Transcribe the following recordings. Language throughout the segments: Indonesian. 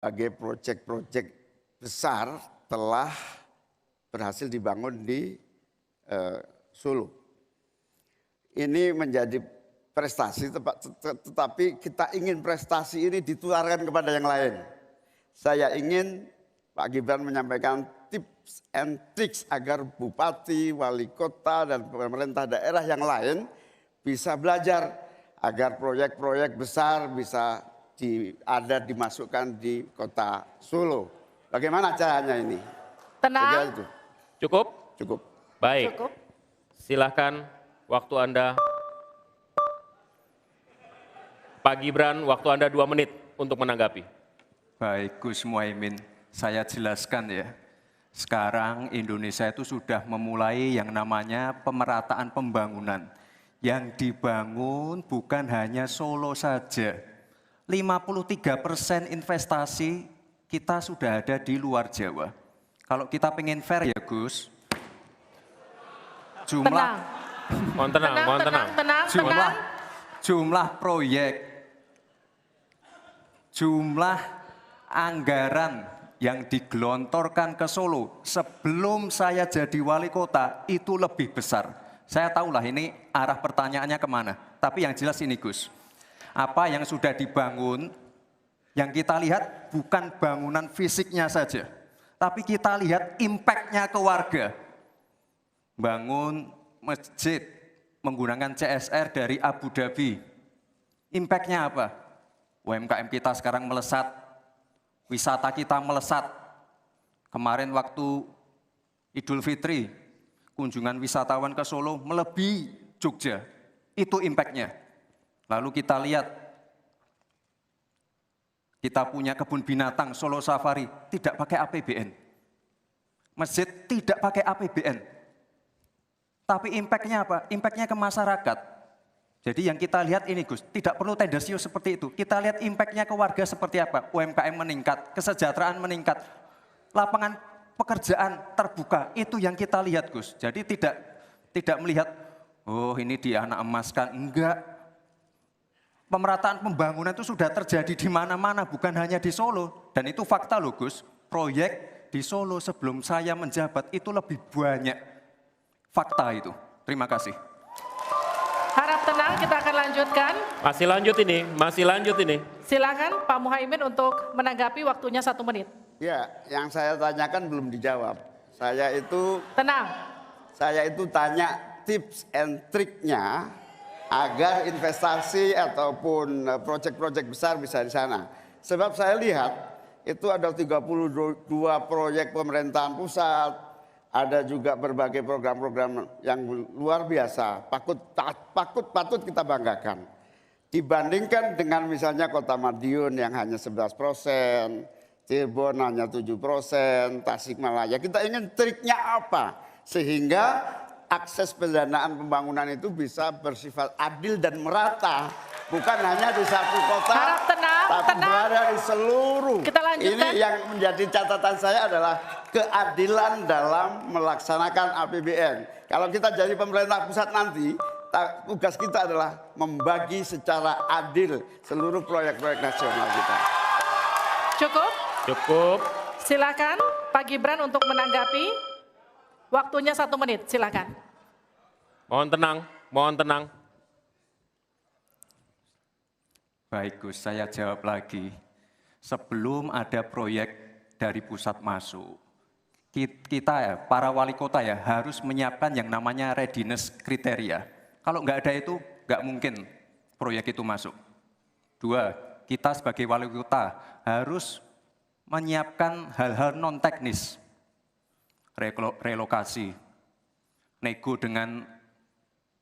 Berbagai proyek-proyek besar telah berhasil dibangun di Solo. Ini menjadi prestasi, tetapi kita ingin prestasi ini ditularkan kepada yang lain. Saya ingin Pak Gibran menyampaikan tips and tricks agar bupati, wali kota, dan pemerintah daerah yang lain bisa belajar agar proyek-proyek besar bisa dimasukkan di kota Solo. Bagaimana caranya ini? Tenang. Cukup? Cukup. Baik. Cukup. Silahkan waktu Anda. Pak Gibran, waktu Anda 2 menit untuk menanggapi. Baik, Gus Muhaimin, saya jelaskan ya. Sekarang Indonesia itu sudah memulai yang namanya pemerataan pembangunan. Yang dibangun bukan hanya Solo saja. 53% investasi kita sudah ada di luar Jawa. Kalau kita pengen fair ya Gus, jumlah proyek, jumlah anggaran yang digelontorkan ke Solo sebelum saya jadi wali kota itu lebih besar. Saya tahulah ini arah pertanyaannya kemana, tapi yang jelas ini Gus. Apa yang sudah dibangun, yang kita lihat bukan bangunan fisiknya saja, tapi kita lihat impact-nya ke warga. Bangun masjid menggunakan CSR dari Abu Dhabi. Impact-nya apa? UMKM kita sekarang melesat, wisata kita melesat. Kemarin waktu Idul Fitri, kunjungan wisatawan ke Solo melebihi Jogja. Itu impact-nya. Lalu kita lihat, kita punya kebun binatang Solo Safari, tidak pakai APBN. Masjid tidak pakai APBN. Tapi impact-nya apa? Impact-nya ke masyarakat. Jadi yang kita lihat ini Gus, tidak perlu tendensius seperti itu. Kita lihat impact-nya ke warga seperti apa? UMKM meningkat, kesejahteraan meningkat, lapangan pekerjaan terbuka. Itu yang kita lihat Gus. Jadi tidak melihat, oh ini dianak emaskan. Enggak. Pemerataan pembangunan itu sudah terjadi di mana-mana, bukan hanya di Solo. Dan itu fakta loh Gus, proyek di Solo sebelum saya menjabat itu lebih banyak. Fakta itu. Terima kasih. Harap tenang, kita akan lanjutkan. Masih lanjut ini. Silakan Pak Muhaimin untuk menanggapi, waktunya 1 menit. Ya, yang saya tanyakan belum dijawab. Saya itu tanya tips and triknya agar investasi ataupun proyek-proyek besar bisa di sana. Sebab saya lihat itu ada 32 proyek pemerintahan pusat, ada juga berbagai program-program yang luar biasa, patut kita banggakan. Dibandingkan dengan misalnya Kota Madiun yang hanya 11%, Cirebon hanya 7%, Tasikmalaya. Kita ingin triknya apa? Sehingga akses pendanaan pembangunan itu bisa bersifat adil dan merata, bukan hanya di satu kota, tapi berada di seluruh. Kita lanjutkan. Ini yang menjadi catatan saya adalah keadilan dalam melaksanakan APBN. Kalau kita jadi pemerintah pusat nanti, tugas kita adalah membagi secara adil seluruh proyek-proyek nasional kita. Cukup. Silakan Pak Gibran untuk menanggapi. Waktunya 1 menit, silakan. Mohon tenang. Baik Gus, saya jawab lagi. Sebelum ada proyek dari pusat masuk, kita ya, para wali kota ya, harus menyiapkan yang namanya readiness kriteria. Kalau nggak ada itu, nggak mungkin proyek itu masuk. 2, kita sebagai wali kota harus menyiapkan hal-hal non-teknis. Relokasi, nego dengan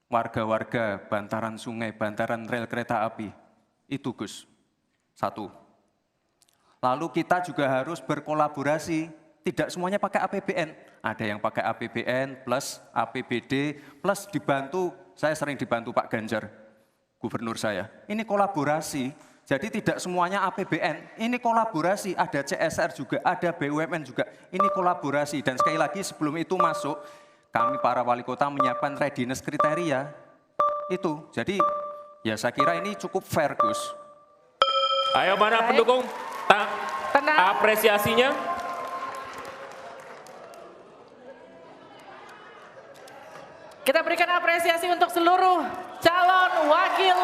warga-warga, bantaran sungai, bantaran rel kereta api. Itu Gus, 1. Lalu kita juga harus berkolaborasi, tidak semuanya pakai APBN. Ada yang pakai APBN plus APBD plus dibantu, saya sering dibantu Pak Ganjar, gubernur saya. Ini kolaborasi. Jadi tidak semuanya APBN, ini kolaborasi, ada CSR juga, ada BUMN juga, ini kolaborasi. Dan sekali lagi sebelum itu masuk, kami para wali kota menyiapkan readiness kriteria, itu. Jadi ya saya kira ini cukup fair Gus. Ayo mana pendukung? Tenang. Apresiasinya. Kita berikan apresiasi untuk seluruh calon wakil